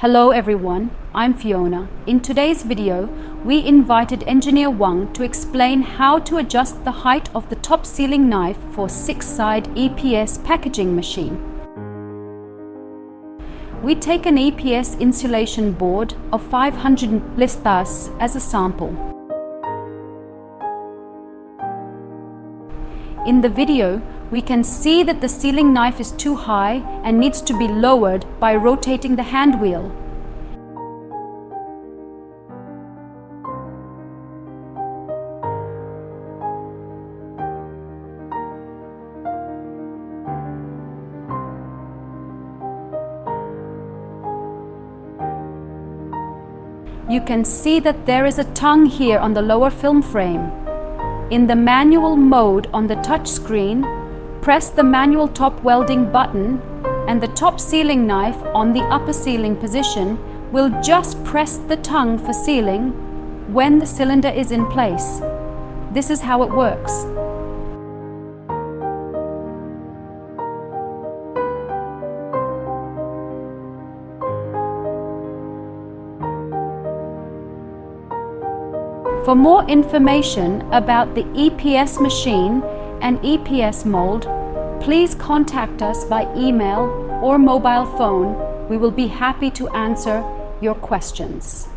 Hello everyone, I'm Fiona. In today's video, we invited engineer Wang to explain how to adjust the height of the top sealing knife for 6-side EPS packaging machine. We take an EPS insulation board of 500 listas as a sample. In the video, we can see that the sealing knife is too high and needs to be lowered by rotating the hand wheel. You can see that there is a tongue here on the lower film frame. In the manual mode on the touch screen, press the manual top welding button and the top sealing knife on the upper sealing position will just press the tongue for sealing when the cylinder is in place. This is how it works. For more information about the EPS machine and EPS mold, please contact us by email or mobile phone. We will be happy to answer your questions.